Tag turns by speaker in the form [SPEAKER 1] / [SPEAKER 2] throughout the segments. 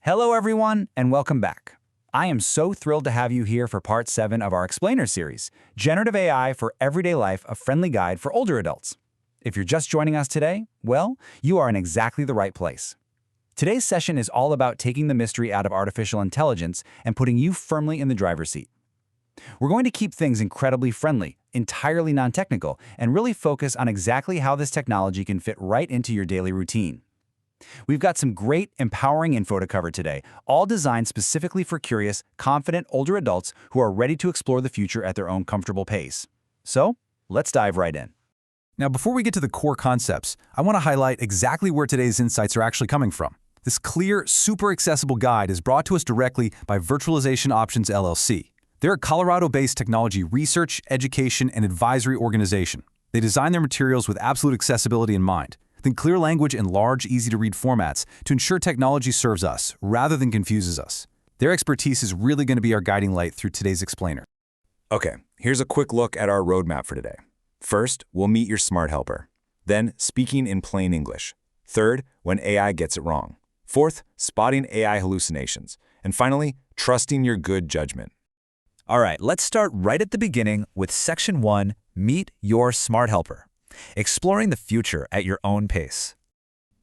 [SPEAKER 1] Hello everyone, and welcome back. I am so thrilled to have you here for part 7 of our Explainer series, Generative AI for Everyday Life, a friendly guide for older adults. If you're just joining us today, well, you are in exactly the right place. Today's session is all about taking the mystery out of artificial intelligence and putting you firmly in the driver's seat. We're going to keep things incredibly friendly, entirely non-technical, and really focus on exactly how this technology can fit right into your daily routine. We've got some great, empowering info to cover today, all designed specifically for curious, confident older adults who are ready to explore the future at their own comfortable pace. So, let's dive right in.
[SPEAKER 2] Now, before we get to the core concepts, I want to highlight exactly where today's insights are actually coming from. This clear, super accessible guide is brought to us directly by Virtualization Options LLC. They're a Colorado-based technology research, education, and advisory organization. They design their materials with absolute accessibility in mind. Think clear language and large, easy-to-read formats to ensure technology serves us rather than confuses us. Their expertise is really going to be our guiding light through today's explainer.
[SPEAKER 3] Okay, here's a quick look at our roadmap for today. First, we'll meet your smart helper. Then, speaking in plain English. Third, when AI gets it wrong. Fourth, spotting AI hallucinations. And finally, trusting your good judgment.
[SPEAKER 1] All right, let's start right at the beginning with Section 1, Meet Your Smart Helper. Exploring the future at your own pace.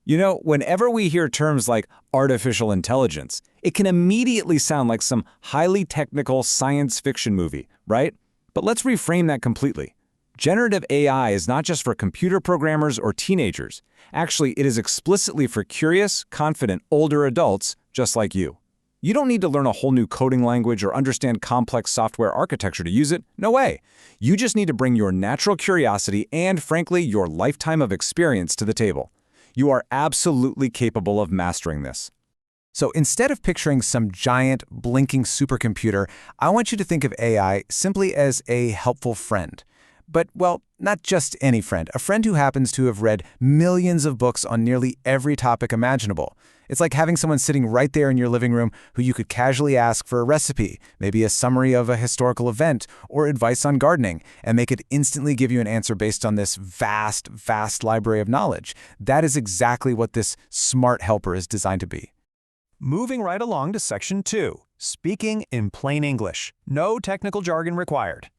[SPEAKER 1] You know, whenever we hear terms like artificial intelligence, it can immediately sound like some highly technical science fiction movie, right? But let's reframe that completely. Generative AI is not just for computer programmers or teenagers. Actually, it is explicitly for curious, confident older adults just like you. You don't need to learn a whole new coding language or understand complex software architecture to use it. No way. You just need to bring your natural curiosity and, frankly, your lifetime of experience to the table. You are absolutely capable of mastering this.
[SPEAKER 2] So instead of picturing some giant, blinking supercomputer, I want you to think of AI simply as a helpful friend. But, well, not just any friend, a friend who happens to have read millions of books on nearly every topic imaginable. It's like having someone sitting right there in your living room who you could casually ask for a recipe, maybe a summary of a historical event, or advice on gardening, and make it instantly give you an answer based on this vast, vast library of knowledge. That is exactly what this smart helper is designed to be.
[SPEAKER 4] Moving right along to Section 2, Speaking in Plain English. No technical jargon required.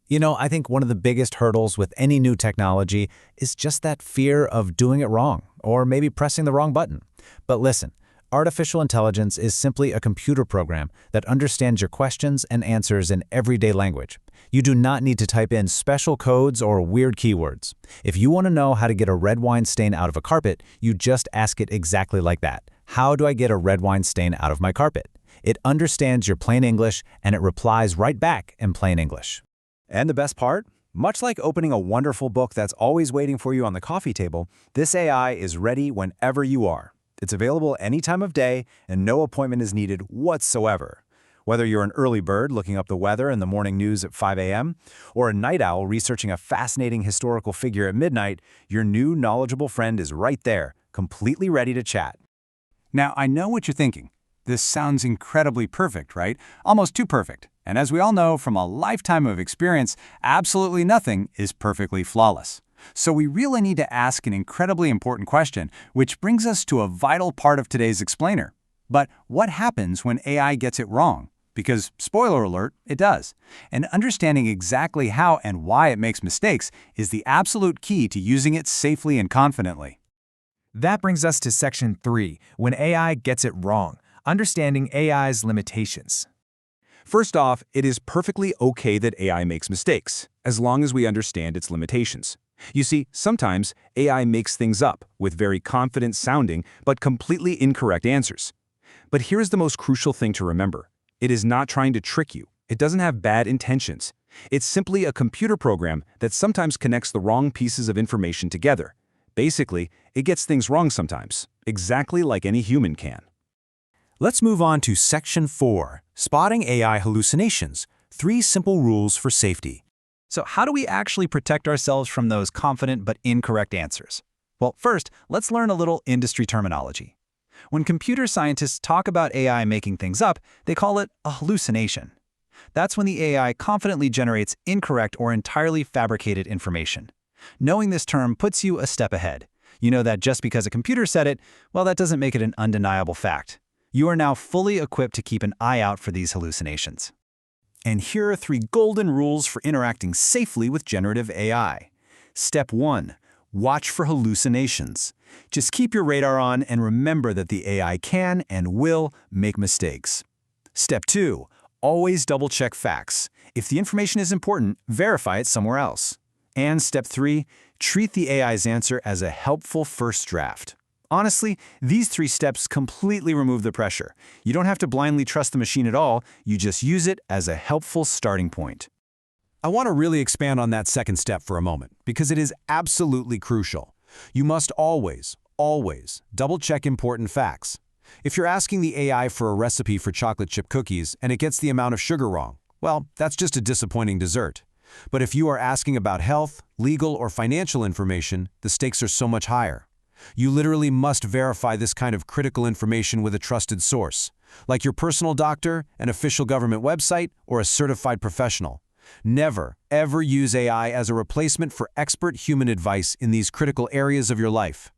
[SPEAKER 5] You know, I think one of the biggest hurdles with any new technology is just that fear of doing it wrong, or maybe pressing the wrong button. But listen, artificial intelligence is simply a computer program that understands your questions and answers in everyday language. You do not need to type in special codes or weird keywords. If you want to know how to get a red wine stain out of a carpet, you just ask it exactly like that. How do I get a red wine stain out of my carpet? It understands your plain English, and it replies right back in plain English.
[SPEAKER 4] And the best part? Much like opening a wonderful book that's always waiting for you on the coffee table, this AI is ready whenever you are. It's available any time of day, and no appointment is needed whatsoever. Whether you're an early bird looking up the weather and the morning news at 5 a.m., or a night owl researching a fascinating historical figure at midnight, your new knowledgeable friend is right there, completely ready to chat.
[SPEAKER 2] Now, I know what you're thinking. This sounds incredibly perfect, right? Almost too perfect. And as we all know from a lifetime of experience, absolutely nothing is perfectly flawless. So we really need to ask an incredibly important question, which brings us to a vital part of today's explainer. But what happens when AI gets it wrong? Because, spoiler alert, it does. And understanding exactly how and why it makes mistakes is the absolute key to using it safely and confidently.
[SPEAKER 6] That brings us to Section 3, When AI Gets It Wrong. Understanding AI's limitations.
[SPEAKER 3] First off, it is perfectly okay that AI makes mistakes, as long as we understand its limitations. You see, sometimes AI makes things up with very confident sounding but completely incorrect answers. But here's the most crucial thing to remember. It is not trying to trick you. It doesn't have bad intentions. It's simply a computer program that sometimes connects the wrong pieces of information together. Basically, it gets things wrong sometimes, exactly like any human can.
[SPEAKER 4] Let's move on to Section 4, Spotting AI Hallucinations, 3 Simple Rules for Safety.
[SPEAKER 1] So how do we actually protect ourselves from those confident but incorrect answers? Well, first, let's learn a little industry terminology. When computer scientists talk about AI making things up, they call it a hallucination. That's when the AI confidently generates incorrect or entirely fabricated information. Knowing this term puts you a step ahead. You know that just because a computer said it, well, that doesn't make it an undeniable fact.
[SPEAKER 4] You are now fully equipped to keep an eye out for these hallucinations. And here are 3 golden rules for interacting safely with generative AI. Step 1. Watch for hallucinations. Just keep your radar on and remember that the AI can and will make mistakes. Step 2. Always double-check facts. If the information is important, verify it somewhere else. And Step 3. Treat the AI's answer as a helpful first draft. Honestly, these 3 steps completely remove the pressure. You don't have to blindly trust the machine at all, you just use it as a helpful starting point.
[SPEAKER 3] I want to really expand on that second step for a moment, because it is absolutely crucial. You must always double-check important facts. If you're asking the AI for a recipe for chocolate chip cookies and it gets the amount of sugar wrong, well, that's just a disappointing dessert. But if you are asking about health, legal, or financial information, the stakes are so much higher. You literally must verify this kind of critical information with a trusted source, like your personal doctor, an official government website, or a certified professional. Never, ever use AI as a replacement for expert human advice in these critical areas of your life.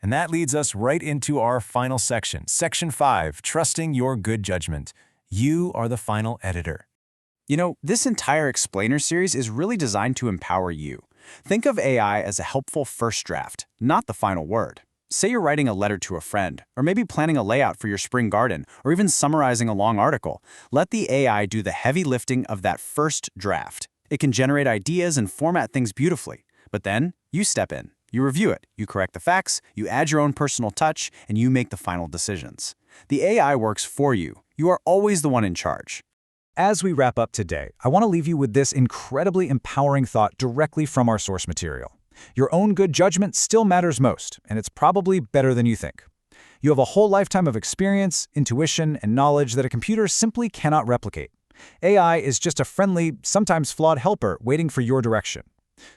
[SPEAKER 4] And that leads us right into our final section, Section 5, Trusting Your Good Judgment. You are the final editor.
[SPEAKER 2] You know, this entire explainer series is really designed to empower you. Think of AI as a helpful first draft, not the final word. Say you're writing a letter to a friend, or maybe planning a layout for your spring garden, or even summarizing a long article. Let the AI do the heavy lifting of that first draft. It can generate ideas and format things beautifully. But then, you step in. You review it, you correct the facts, you add your own personal touch, and you make the final decisions. The AI works for you. You are always the one in charge.
[SPEAKER 1] As we wrap up today, I want to leave you with this incredibly empowering thought directly from our source material. Your own good judgment still matters most, and it's probably better than you think. You have a whole lifetime of experience, intuition, and knowledge that a computer simply cannot replicate. AI is just a friendly, sometimes flawed helper waiting for your direction.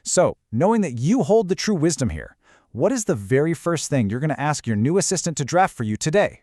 [SPEAKER 1] So, knowing that you hold the true wisdom here, what is the very first thing you're going to ask your new assistant to draft for you today?